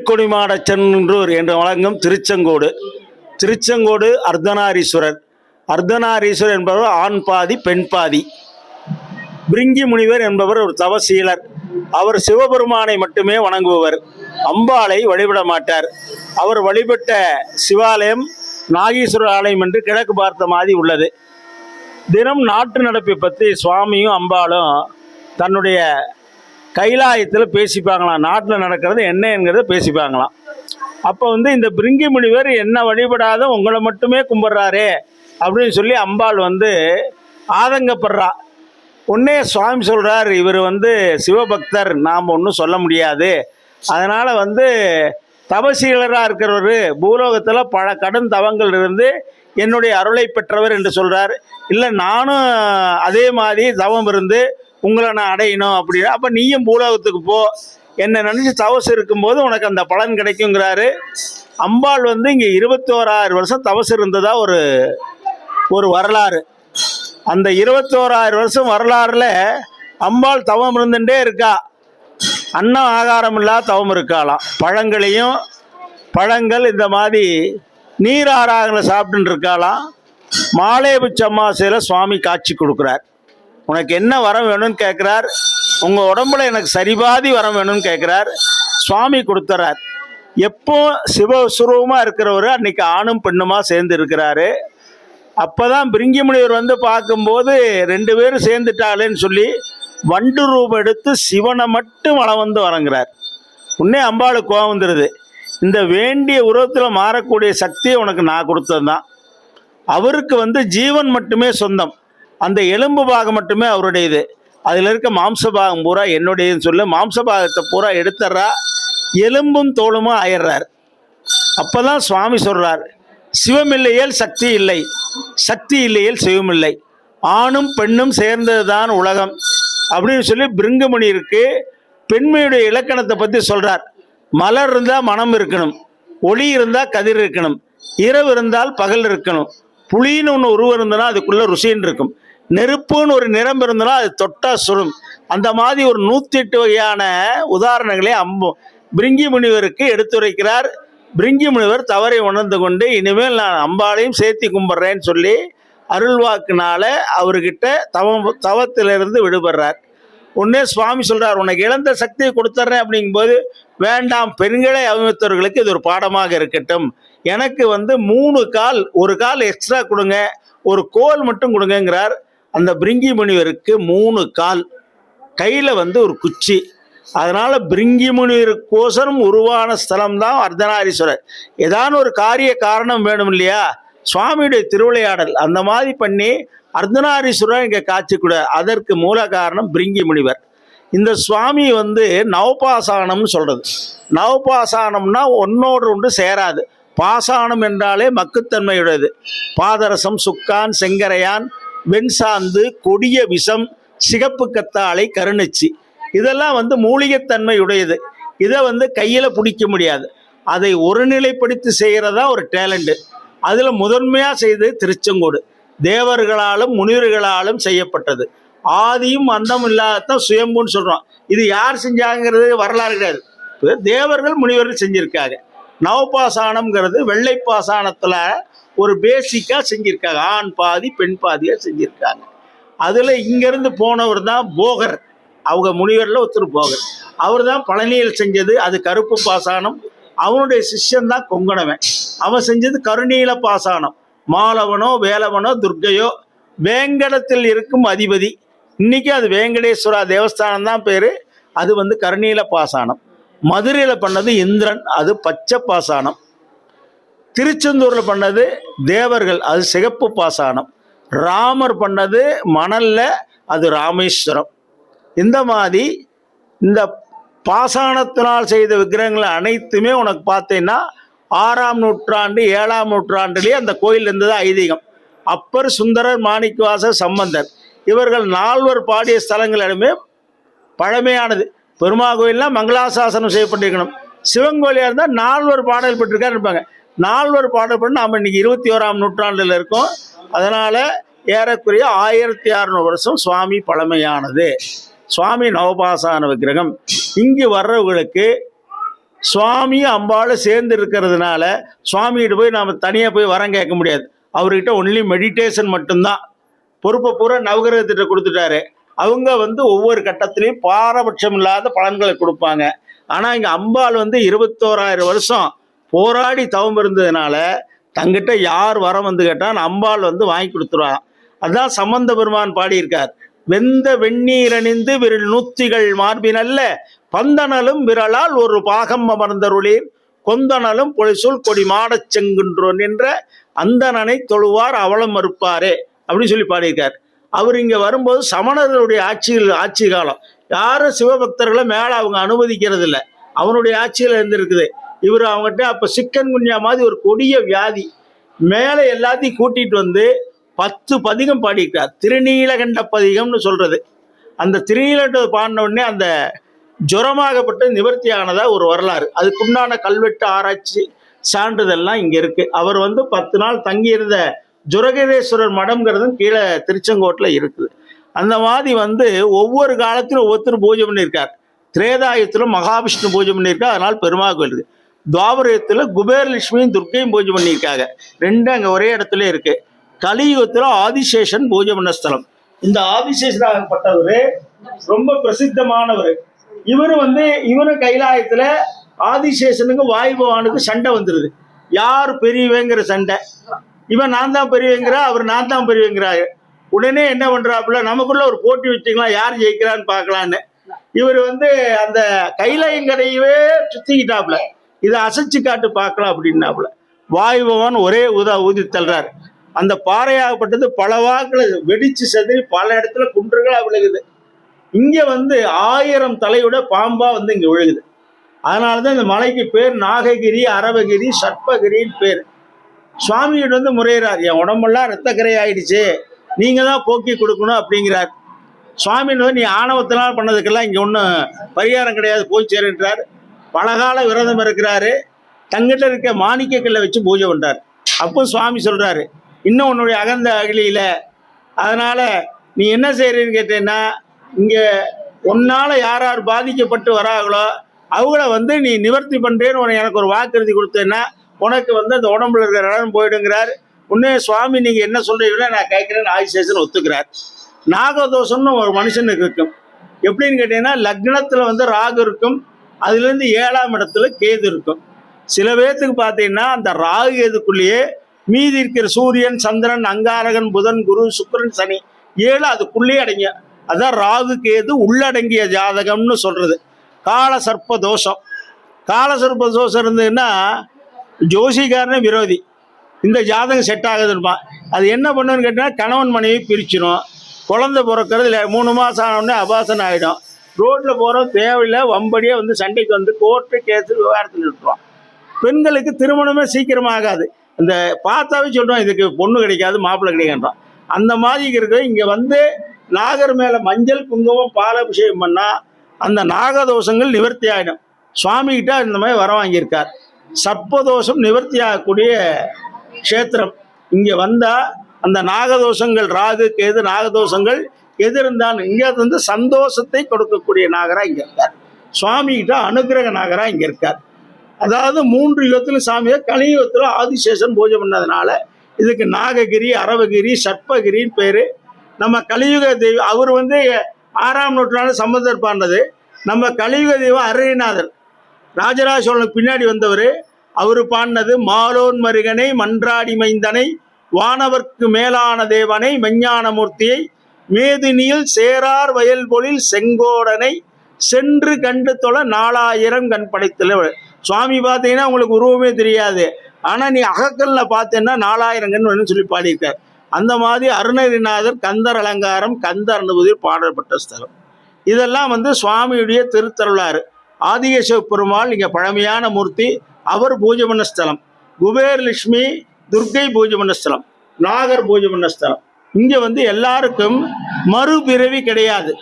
கொடிமாடச்சென்றூர் என்று வழங்கும் திருச்செங்கோடு அர்த்தநாரீஸ்வரர். அர்த்தநாரீஸ்வரர் என்பவர் ஆண் பாதி பெண் பாதி. பிரிங்கி முனிவர் என்பவர் ஒரு தவசீலர். அவர் சிவபெருமானை மட்டுமே வணங்குபவர், அம்பாளை வழிபட மாட்டார். அவர் வழிபட்ட சிவாலயம் நாகேஸ்வரர் ஆலயம் என்று கிழக்கு பார்த்த மாதிரி உள்ளது. தினம் நாட்டு நடப்பை பற்றி சுவாமியும் அம்பாளும் தன்னுடைய கைலாயத்தில் பேசிப்பாங்களாம். நாட்டில் நடக்கிறது என்னங்கிறத பேசிப்பாங்களாம். அப்போ இந்த பிரிங்கி முனிவர் என்ன வழிபடாத உங்களை மட்டுமே கும்பிட்றாரே அப்படின்னு சொல்லி அம்பாள் ஆதங்கப்படுறா. உடனே சுவாமி சொல்கிறார், இவர் சிவபக்தர், நாம் ஒன்றும் சொல்ல முடியாது. அதனால் தபசீலராக இருக்கிறவர், பூலோகத்தில் பல கடும் தவங்கள் இருந்து என்னுடைய அருளை பெற்றவர் என்று சொல்கிறார். இல்லை, நானும் அதே மாதிரி தவம் இருந்து உங்களை நான் அடையணும் அப்படின்னா, அப்போ நீயும் பூலோகத்துக்கு போ, என்னை நினச்சி தவசு இருக்கும்போது உனக்கு அந்த பலன் கிடைக்குங்கிறாரு. அம்பாள் இங்கே 21,000 வருஷம் தவசு இருந்ததா ஒரு வரலாறு. அந்த 21,000 வருஷம் வரலாறுல அம்பாள் தவம் இருந்துட்டே இருக்கா. அன்னம் ஆகாரம் இல்லாத தவம் இருக்காளாம். பழங்கள் இந்த மாதிரி நீர் ஆறாங்களை சாப்பிட்டுன்னு இருக்காளாம். மாலேபுச்ச அமாவாசையில் சுவாமி காட்சி கொடுக்குறார். உனக்கு என்ன வரம் வேணும்னு கேட்குறார். உங்கள் உடம்புல எனக்கு சரிபாதி வரம் வேணும்னு கேட்குறார். சுவாமி கொடுத்துறார். எப்போ சிவசுரூபமாக இருக்கிறவர் அன்னைக்கு ஆணும் பெண்ணுமா சேர்ந்து இருக்கிறாரு. அப்போ தான் பிரிங்கி முனிவர் பார்க்கும்போது 2 பேரும் சேர்ந்துட்டாளேன்னு சொல்லி வண்டு ரூபம் எடுத்து சிவனை மட்டும் வளம் வணங்குறார். உடனே அம்பாளுக்கு கோபம் வந்துடுது. இந்த வேண்டிய உருவத்தில் மாறக்கூடிய சக்தியை உனக்கு நான் கொடுத்தது தான். அவருக்கு ஜீவன் மட்டுமே சொந்தம், அந்த எலும்பு பாகம் மட்டுமே அவருடையது. அதில் இருக்க மாம்ச பாகம் பூரா என்னுடையதுன்னு சொல்லி மாம்ச பாகத்தை பூரா எடுத்துட்றா. எலும்பும் தோளுமா ஆயிடுறார். அப்போ தான் சுவாமி சொல்கிறார், சிவம் இல்லையேல் சக்தி இல்லை, சக்தி இல்லையேல் சிவம் இல்லை, ஆணும் பெண்ணும் சேர்ந்தது தான் உலகம் அப்படின்னு சொல்லி பிருங்கமுனியிற்கு பெண்மையுடைய இலக்கணத்தை பற்றி சொல்கிறார். மலர் இருந்தால் மனம் இருக்கணும், ஒளி இருந்தால் கதிர் இருக்கணும், இரவு இருந்தால் பகல் இருக்கணும், புளின்னு ஒன்று உருவம் இருந்தனா அதுக்குள்ளே ருசின்னு இருக்கும், நெருப்புன்னு ஒரு நிறம் இருந்தனா அது தொட்டா சுரும். அந்த மாதிரி ஒரு 108 வகையான உதாரணங்களே பிரிங்கி முனிவருக்கு எடுத்துரைக்கிறார். பிரிங்கி முனிவர் தவறை உணர்ந்து கொண்டு இனிமேல் நான் அம்பாளையும் சேர்த்தி கும்பிட்றேன்னு சொல்லி அருள்வாக்குனால அவர்கிட்ட தவத்திலிருந்து விடுபடுறார். உடனே சுவாமி சொல்கிறார், உனக்கு இழந்த சக்தியை கொடுத்துட்றேன் அப்படிங்கும்போது, வேண்டாம், பெண்களை அவமதித்தவர்களுக்கு இது ஒரு பாடமாக இருக்கட்டும், எனக்கு 3 கால், ஒரு கால் எக்ஸ்ட்ரா கொடுங்க, ஒரு கோல் மட்டும் கொடுங்கிறார். அந்த பிரிங்கி முனிவருக்கு 3 கால், கையில் ஒரு குச்சி. அதனால் பிரிங்கி முனிவருக்கோசரம் உருவான ஸ்தலம் தான் அர்த்தநாரீஸ்வரர். ஏதான ஒரு காரணம் வேணும் இல்லையா, சுவாமியுடைய திருவிளையாடல் அந்த மாதிரி பண்ணி அர்த்தநாரீஸ்வரர் இங்கே காட்சி கூட. அதற்கு மூல காரணம் பிரிங்கி முனிவர். இந்த சுவாமி நவபாசானம்னு சொல்கிறது. நவபாசானம்னா ஒன்னோடு ஒன்று சேராது. பாசானம் என்றாலே மக்குத்தன்மையுடையது. பாதரசம், சுக்கான், செங்கரையான், வெண்சாந்து, கொடிய விஷம், சிகப்பு கத்தாழை, கருணச்சி, இதெல்லாம் மூலிகைத்தன்மையுடையது. இதை கையில் பிடிக்க முடியாது. அதை ஒருநிலைப்படுத்தி செய்கிறதா ஒரு டேலண்ட்டு. அதில் முதன்மையாக செய்தது திருச்செங்கோடு. தேவர்களாலும் முனிவர்களாலும் செய்யப்பட்டது. ஆதியும் அந்தமும் இல்லாததான் சுயம்புன்னு சொல்கிறோம். இது யார் செஞ்சாங்கிறது வரலாறு கிடையாது. தேவர்கள் முனிவர்கள் செஞ்சுருக்காங்க. நவபாசானம்ங்கிறது வெள்ளைப்பாசானத்தில் ஒரு பேசிக்காக செஞ்சுருக்காங்க. ஆண் பாதி பெண் பாதியாக செஞ்சுருக்காங்க. அதில் இங்கேருந்து போனவர் தான் போகர். அவங்க முனிவரில் ஒருத்தர் போகர். அவர் தான் பழனியில் செஞ்சது. அது கருப்பு பாசானம். அவனுடைய சிஷ்யன்தான் கொங்கணவன். அவன் செஞ்சது கருநீல பாசானம். மாலவனோ வேலவனோ துர்க்கையோ வேங்கடத்தில் இருக்கும் அதிபதி. இன்னைக்கு அது வேங்கடேஸ்வரா தேவஸ்தானம் தான் பேர். அது கருநீல பாசானம். மதுரையில் பண்ணது இந்திரன், அது பச்சை பாசானம். திருச்செந்தூரில் பண்ணது தேவர்கள், அது சிகப்பு பாசானம். ராமர் பண்ணது மணலில், அது ராமேஸ்வரம். இந்த மாதிரி இந்த பாசானத்தினால் செய்த விக்கிரகங்கள் அனைத்துமே உனக்கு பார்த்தீங்கன்னா 6ஆம் நூற்றாண்டு 7ஆம் நூற்றாண்டுலேயே அந்த கோயில் இருந்தது ஐதீகம். அப்பர், சுந்தரர், மாணிக்கவாசர், சம்பந்தர் இவர்கள் 4 பாடிய ஸ்தலங்களிடமே பழமையானது. பெருமாள் கோயில்லாம் மங்களாசாசனம் செய்யப்பட்டிருக்கணும். சிவன் கோயிலாக இருந்தால் 4 பாடல் பெற்றிருக்காரு இருப்பாங்க. 4 பாடல் பண்ணி நாம் இன்னைக்கு 21ஆம் நூற்றாண்டில் இருக்கோம். அதனால் ஏறக்குறைய 1600 வருஷம் சுவாமி பழமையானது. சுவாமி நவபாசான விக்கிரகம். இங்கு வர்றவர்களுக்கு சுவாமி அம்பாளும் சேர்ந்து இருக்கிறதுனால சுவாமிகிட்ட போய் நாம் தனியாக போய் வரம் கேட்க முடியாது. அவர்கிட்ட ஒன்லி மெடிடேஷன் மட்டும்தான். பொறுப்பை பூரா நவகிரகத்திட்ட கொடுத்துட்டாரு. அவங்க ஒவ்வொரு கட்டத்திலையும் பாரபட்சம் இல்லாத பலன்களை கொடுப்பாங்க. ஆனால் இங்கே அம்பாள் 21,000 வருஷம் போராடி தவம் இருந்ததுனால தங்கிட்ட யார் வரம் கேட்டால் அம்பாள் வாங்கி கொடுத்துருவாங்க. அதுதான் சம்பந்த பெருமான் பாடியிருக்கார். வெந்த வெந்நீர் அணிந்து விரல் நூத்திகள் மார்பினல்ல பந்தனலும் விரலால் ஒரு பாகம் அமர்ந்தருளீர் கொந்தனலும் பொலிசொல் கொடி மாடச் செங்குன்றோன் என்ற அந்தனனை தொழுவார் அவலம் மறுப்பாரே அப்படின்னு சொல்லி பாடியிருக்கார். அவர் இங்கே வரும்போது சமணர்களுடைய ஆட்சி காலம். யாரும் சிவபக்தர்களை மேலே அவங்க அனுமதிக்கிறது இல்லை. அவனுடைய ஆட்சியில் இருந்திருக்குது. இவர் அவங்ககிட்ட அப்போ சிக்கன் குன்யா மாதிரி ஒரு கொடிய வியாதி. மேலே எல்லாத்தையும் கூட்டிகிட்டு 10 பதிகம் பாடியிருக்கார். திருநீலகண்ட பதிகம்னு சொல்கிறது. அந்த திருநீலகண்ட பாடின உடனே அந்த ஜுரமாகப்பட்ட நிவர்த்தி ஆனதா ஒரு வரலாறு. அதுக்குண்டான கல்வெட்டு ஆராய்ச்சி சான்றிதழ்லாம் இங்கே இருக்குது. அவர் 10 நாள் தங்கியிருந்த ஜுரகேதேஸ்வரர் மடம்ங்கிறதும் கீழே திருச்செங்கோட்டில் இருக்குது. அந்த மாதிரி ஒவ்வொரு காலத்திலும் ஒவ்வொருத்தரும் பூஜை பண்ணியிருக்கார். திரேதாயத்தில் மகாவிஷ்ணு பூஜை பண்ணியிருக்கார். அதனால் பெருமாள் கோயில் இருக்குது. துவாபரத்தில் குபேரலட்சுமியும் துர்க்கையும் பூஜை பண்ணியிருக்காங்க. ரெண்டும் அங்கே ஒரே இடத்துல இருக்குது. கலியுகத்தில் ஆதிசேஷன் பூஜை பண்ண ஸ்தலம். இந்த ஆதிசேஷனாகப்பட்டவர் ரொம்ப பிரசித்தமானவர். இவர் இவரும் கைலாயத்தில் ஆதிசேஷனுக்கு வாயு பகவானுக்கு சண்டை வந்துடுது. யார் பெரியவங்கிற சண்டை. இவன் நான் தான் பெரியவங்கிறா, அவர் நான் தான் பெரியவங்கிறாரு. உடனே என்ன பண்ணுறாப்புல, நமக்குள்ள ஒரு போட்டி வச்சுக்கலாம், யார் ஜெயிக்கிறான்னு பார்க்கலான்னு. இவர் அந்த கைலாயங்கரையவே சுற்றிக்கிட்டாப்புல, இதை அசைச்சு காட்டு பார்க்கலாம் அப்படின்னாப்புல. வாயு பகவான் ஒரே ஊதி தள்ளுறாரு. அந்த பாறையாகப்பட்டது பல வாக்கில் வெடிச்சு செதறி பல இடத்துல குன்றுகளாக விழுகுது. இங்கே 1000 தலையோட பாம்பா இங்கே விழுகுது. அதனால தான் இந்த மலைக்கு பேர் நாககிரி, அரவகிரி, சர்ப்பகிரின்னு பேர். சுவாமிகிட்ட முறையிறார், என் உடம்பெல்லாம் ரத்தக்கரை ஆயிடுச்சு, நீங்கள் தான் போக்கி கொடுக்கணும் அப்படிங்கிறார். சுவாமி நீ ஆணவத்தினால் பண்ணதுக்கெல்லாம் இங்கே ஒன்றும் பரிகாரம் கிடையாது, போய் சேருன்றார். பலகால விரதம் இருக்கிறாரு. தங்கிட்ட இருக்க மாணிக்கக்கல்லை வச்சு பூஜை பண்ணுறார். அப்போ சுவாமி சொல்கிறாரு, இன்னும் உன்னுடைய அகந்த அகிலியில், அதனால் நீ என்ன செய்கிறீன்னு கேட்டேன்னா, இங்கே உன்னால் யார் யார் பாதிக்கப்பட்டு வராங்களோ அவங்கள நீ நிவர்த்தி பண்ணுறேன்னு எனக்கு ஒரு வாக்குறுதி கொடுத்தேன்னா உனக்கு அந்த உடம்புல இருக்கிற இடம் போயிடுங்கிறார். உன்னே சுவாமி நீங்கள் என்ன சொல்கிறீங்களோ நான் கேட்குறேன்னு ஆதிசேஷன் ஒத்துக்கிறார். நாகதோஷம்னு ஒரு மனுஷனுக்கு இருக்கும். எப்படின்னு கேட்டீங்கன்னா, லக்னத்தில் ராகு இருக்கும், அதுலேருந்து 7ஆம் இடத்துல கேது இருக்கும். சில பேர்த்துக்கு பார்த்தீங்கன்னா அந்த ராகு கேதுக்குள்ளேயே மீதி இருக்கிற சூரியன், சந்திரன், அங்காரகன், புதன், குரு, சுக்கிரன், சனி 7 அதுக்குள்ளேயே அடங்கிய, அதான் ராகு கேது உள்ளடங்கிய ஜாதகம்னு சொல்கிறது. கால சர்ப்ப தோஷம். கால சர்ப்ப தோஷம் இருந்ததுன்னா ஜோசிகாரனே விரோதி. இந்த ஜாதகம் செட் ஆகுதுன்னுப்பா. அது என்ன பண்ணுன்னு கேட்டால் கணவன் மனைவி பிரிச்சிடும். குழந்தை பிறக்கிறது 3 மாதம் ஆனோடனே அபாசனம் ஆகிடும். ரோட்டில் போகிறோம் தேவையில்லை வம்படியாக சண்டைக்கு கோர்ட்டு கேஸு விவகாரத்தில் விட்டுருவான். பெண்களுக்கு திருமணமே சீக்கிரமாக ஆகாது. இந்த பார்த்தாவே சொல்கிறோம் இதுக்கு பொண்ணு கிடைக்காது, மாப்பிள்ளை கிடைக்கின்றான். அந்த மாதிரி இருக்கு. இங்கே நாகர் மேலே மஞ்சள் குங்குமம் பாலாபிஷேகம் பண்ணால் அந்த நாகதோஷங்கள் நிவர்த்தி ஆகிடும். சுவாமிகிட்ட இந்த மாதிரி வர வாங்கியிருக்கார். சர்ப்பதோஷம் நிவர்த்தி ஆகக்கூடிய க்ஷேத்திரம். இங்கே வந்தால் அந்த நாகதோஷங்கள், ராகு கேது நாகதோஷங்கள் எது இருந்தாலும் இங்கே சந்தோஷத்தை கொடுக்கக்கூடிய நாகராக இங்கே இருக்கார். சுவாமிகிட்ட அனுகிரக நாகராக இங்கே இருக்கார். அதாவது 3 யுகத்திலும் சாமியை கலியுகத்தில் ஆதிசேஷன் பூஜை பண்ணதுனால இதுக்கு நாககிரி, அரவகிரி, சர்ப்பகிரின்னு பேர். நம்ம கலியுக தெய்வம் அவர் 6ஆம் நூற்றாண்டு சம்பந்தர் பாண்டது. நம்ம கலியுக தெய்வம் அருணைநாதர், ராஜராஜ சோழனுக்கு பின்னாடி வந்தவர். அவர் பாடினது மாலோன் மருகனை, மன்றாடி மைந்தனை, வானவர்க்கு மேலான தேவனை, மெஞ்ஞானமூர்த்தியை, மேதினியில் சேரார் வயல் பொழில் செங்கோடனை, சென்று கண்டு தொழ 4000 கண் படைத்தவர். சுவாமி பார்த்தீங்கன்னா உங்களுக்கு உருவமே தெரியாது, ஆனால் நீ அகக்கல்ல பார்த்தேன்னா 4000 கண் வேணும்னு சொல்லி பாடியிருக்கார். அந்த மாதிரி அருணகிரிநாதர் கந்தர் அலங்காரம், கந்தர் அனுபூதி பாடப்பட்ட ஸ்தலம். இதெல்லாம் சுவாமியுடைய திருத்தருளாறு. ஆதிகேசவ பெருமாள் இங்கே பழமையான மூர்த்தி, அவர் பூஜை பண்ண ஸ்தலம். குபேரலட்சுமி, துர்க்கை பூஜை பண்ண ஸ்தலம், நாகர் பூஜை பண்ண ஸ்தலம். இங்கே எல்லாருக்கும் மறுபிறவி கிடையாது.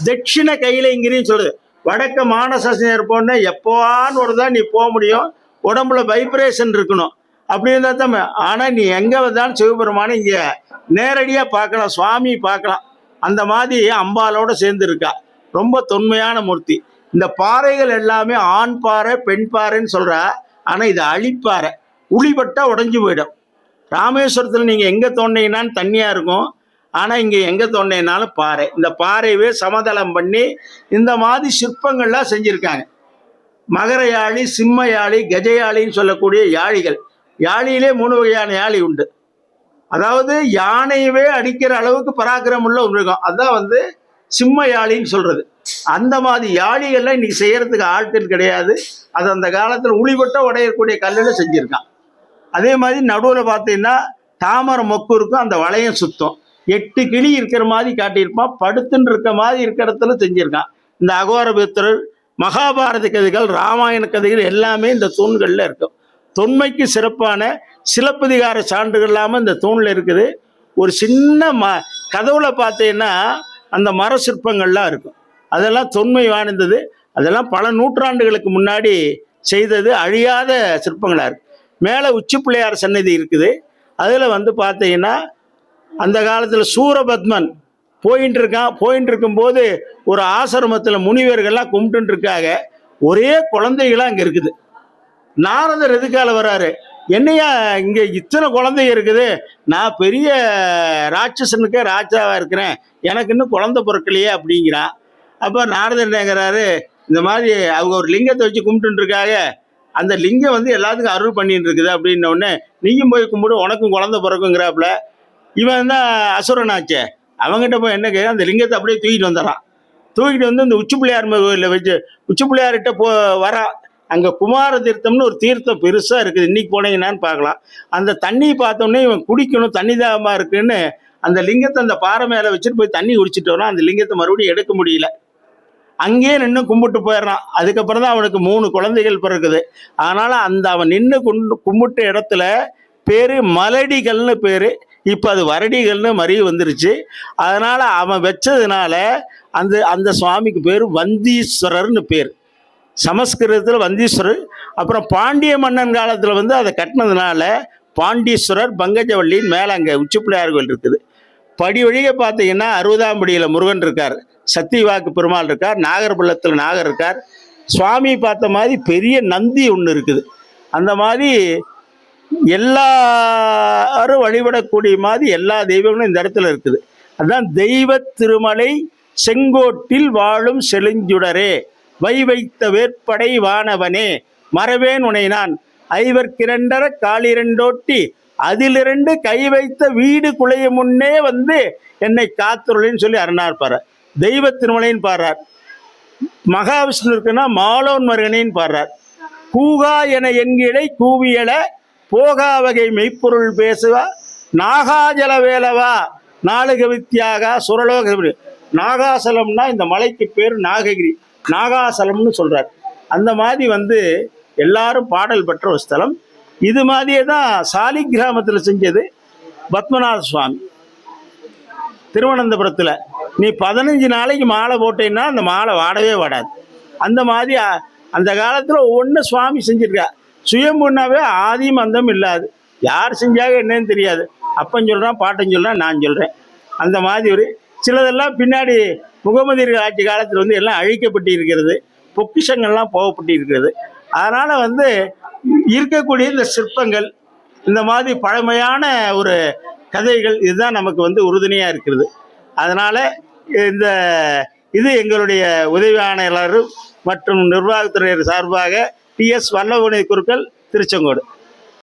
தட்சிண கைலைங்கிரின்னு சொல்லுது. வடக்க மானசம் இருப்போன்னா எப்போவான்னு ஒரு தான் நீ போக முடியும். உடம்புல வைப்ரேஷன் இருக்கணும், அப்படி இருந்தால் தான். ஆனால் நீ எங்கே வந்தாலும் சிவபெருமானை இங்கே நேரடியாக பார்க்கலாம், சுவாமி பார்க்கலாம். அந்த மாதிரி அம்பாலோடு சேர்ந்து இருக்கா. ரொம்ப தொன்மையான மூர்த்தி. இந்த பாறைகள் எல்லாமே ஆண் பாறை பெண் பாறைன்னு சொல்கிறா, ஆனால் இது அழிப்பாறை, உளிபட்டால் உடஞ்சி போயிடும். ராமேஸ்வரத்தில் நீங்கள் எங்கே தோண்டிங்கன்னாலும் தண்ணியாக இருக்கும், ஆனால் இங்கே எங்கே தோண்டினாலும் பாறை. இந்த பாறையவே சமதளம் பண்ணி இந்த மாதிரி சிற்பங்கள்லாம் செஞ்சுருக்காங்க. மகர யாழி, சிம்ம யாழி, கஜ யாழின்னு சொல்லக்கூடிய யாழிகள். யாழியிலே 3 வகையான யாழி உண்டு. அதாவது யானையவே அடிக்கிற அளவுக்கு பராக்கிரமம் உள்ள ஒரு மிருகம், அதான் வந்து சிம்ம யாழின்னு சொல்றது. அந்த மாதிரி யாழிகள்லாம் இன்னைக்கு செய்யறதுக்கு ஆட்கள் கிடையாது. அது அந்த காலத்தில் உளிபட்ட உடையக்கூடிய கல்லில் செஞ்சிருக்கான். அதே மாதிரி நடுவில் பார்த்தீங்கன்னா தாமரை மொக்கு இருக்கும், அந்த வளையம் சுத்தம் 8 கிளி இருக்கிற மாதிரி காட்டியிருப்பான், படுத்துன்னு இருக்க மாதிரி இருக்கிற இடத்துல செஞ்சிருக்கான். இந்த அகோரபித்திரர், மகாபாரத கதைகள், ராமாயண கதைகள் எல்லாமே இந்த தூண்களில் இருக்கும். தொன்மைக்கு சிறப்பான சிலப்பதிகார சான்றுகள் இல்லாமல் இந்த தூணில் இருக்குது. ஒரு சின்ன கதவுல பார்த்தீங்கன்னா அந்த மர சிற்பங்கள்லாம் இருக்கும். அதெல்லாம் தொன்மை வாய்ந்தது. அதெல்லாம் பல நூற்றாண்டுகளுக்கு முன்னாடி செய்தது, அழியாத சிற்பங்களாக இருக்குது. மேலே உச்சி பிள்ளையார் சன்னதி இருக்குது. அதில் வந்து பார்த்தீங்கன்னா அந்த காலத்தில் சூரபத்மன் போயின்னு இருக்கும்போது ஒரு ஆசிரமத்தில் முனிவர்கள்லாம் கும்பிட்டு இருக்காங்க. ஒரே குழந்தைகளாக அங்கே இருக்குது. நாரதர் எதுக்கால வர்றாரு, என்னையா இங்கே இத்தனை குழந்தைங்க இருக்குது, நான் பெரிய ராட்சசனுக்கே ராஜாவாக இருக்கிறேன், எனக்கு இன்னும் குழந்தை பிறக்கலையே அப்படிங்கிறான். அப்போ நாரதர் என்னங்கிறாரு, இந்த மாதிரி அவங்க ஒரு லிங்கத்தை வச்சு கும்பிட்டுருக்காங்க, அந்த லிங்கம் வந்து எல்லாத்துக்கும் அருள் பண்ணிட்டு இருக்குது அப்படின்னோடனே, நீயும் போய் கும்பிடு, உனக்கும் குழந்தை பிறக்குங்கிறாப்புல. இவன் தான் அசுரனாச்சே, அவங்ககிட்ட போய் என்ன கேட்க, அந்த லிங்கத்தை அப்படியே தூக்கிட்டு வந்துடுறான். தூக்கிட்டு வந்து இந்த உச்சி பிள்ளையார் கோயிலில் வச்சு உச்சி பிள்ளையார்கிட்ட வரான். அங்கே குமார தீர்த்தம்னு ஒரு தீர்த்தம் பெருசாக இருக்குது, இன்னைக்கு போனீங்கன்னான்னு பார்க்கலாம். அந்த தண்ணி பார்த்தோன்னே இவன் குடிக்கணும், தண்ணி தாகமாக இருக்குன்னு அந்த லிங்கத்தை அந்த பாறை மேலே வச்சுட்டு போய் தண்ணி குடிச்சிட்டு வரான். அந்த லிங்கத்தை மறுபடியும் எடுக்க முடியல, அங்கேயே நின்று கும்பிட்டு போயிடுறான். அதுக்கப்புறம் தான் அவனுக்கு 3 குழந்தைகள் பிறகுது. அதனால் அந்த அவன் நின்று கும்பிட்ட இடத்துல பேர் மலடிகள்னு பேர். இப்போ அது வரடிகள்னு மறி வந்துருச்சு. அதனால் அவன் வச்சதுனால அந்த அந்த சுவாமிக்கு பேர் வந்தீஸ்வரர்னு பேர். சமஸ்கிருதத்தில் வந்தீஸ்வரர். அப்புறம் பாண்டிய மன்னன் காலத்தில் வந்து அதை கட்டினதுனால பாண்டீஸ்வரர், பங்கஜவள்ளின்னு மேலே அங்கே உச்சி பிள்ளையார் கோயில் இருக்குது. படி வழியே பார்த்தீங்கன்னா 60ஆம் படியில் முருகன் இருக்கார், சத்தியவாக்கு பெருமாள் இருக்கார், நாகர்பள்ளத்தில் நாகர் இருக்கார். சுவாமி பார்த்த மாதிரி பெரிய நந்தி ஒன்று இருக்குது. அந்த மாதிரி எல்லாரும் வழிபடக்கூடிய மாதிரி எல்லா தெய்வங்களும் இந்த இடத்துல இருக்குது. அதுதான் தெய்வ திருமலை செங்கோட்டில் வாழும் செழுஞ்சுடரே, வை வைத்த வேற்படை வானவனே, மறவேன் உனை நான், 5 காலிரண்டோட்டி அதிலிரண்டு கை வைத்த வீடு குலைய முன்னே வந்து என்னை காத்துருளின்னு சொல்லி அருணார் பாடுறார். தெய்வ திருமலைன்னு பாடுறார். மகாவிஷ்ணு இருக்குன்னா மாலோன் மருகனின்னு பாடுறார். கூகா என என்கிளை கூவியல போகா வகை மெய்ப்பொருள் பேசுவா, நாகாஜல வேலவா நாளுக வித்தியாக சுரலோக. நாகாசலம்னா இந்த மலைக்கு பேர் நாககிரி, நாகாசலம்னு சொல்றார். அந்த மாதிரி வந்து எல்லாரும் பாடல் பெற்ற ஒரு ஸ்தலம். இது மாதிரியே தான் சாலி கிராமத்தில் செஞ்சது பத்மநாத சுவாமி. திருவனந்தபுரத்தில் நீ 15 நாளைக்கு மாலை போட்டேன்னா அந்த மாலை வாடவே வாடாது. அந்த மாதிரி அந்த காலத்தில் ஒவ்வொன்று சுவாமி செஞ்சுருக்கா. சுயம்புன்னாவே ஆதி மந்தம் இல்லாது, யார் செஞ்சாங்க என்னன்னு தெரியாது. அப்பன் சொல்கிறான், பாட்டன் சொல்கிறான், நான் சொல்கிறேன். அந்த மாதிரி ஒரு சிலதெல்லாம் பின்னாடி முகமது ஆட்சி காலத்தில் வந்து எல்லாம் அழிக்கப்பட்டு இருக்கிறது, பொக்கிஷங்கள்லாம் போகப்பட்டு இருக்கிறது. அதனால் வந்து இருக்கக்கூடிய இந்த சிற்பங்கள், இந்த மாதிரி பழமையான ஒரு கதைகள், இதுதான் நமக்கு வந்து உறுதுணையாக இருக்கிறது. அதனால் இது எங்களுடைய உதவி ஆணையாளர் மற்றும் நிர்வாகத்துறையர் சார்பாக TS வல்லவனை குருக்கள், திருச்செங்கோடு.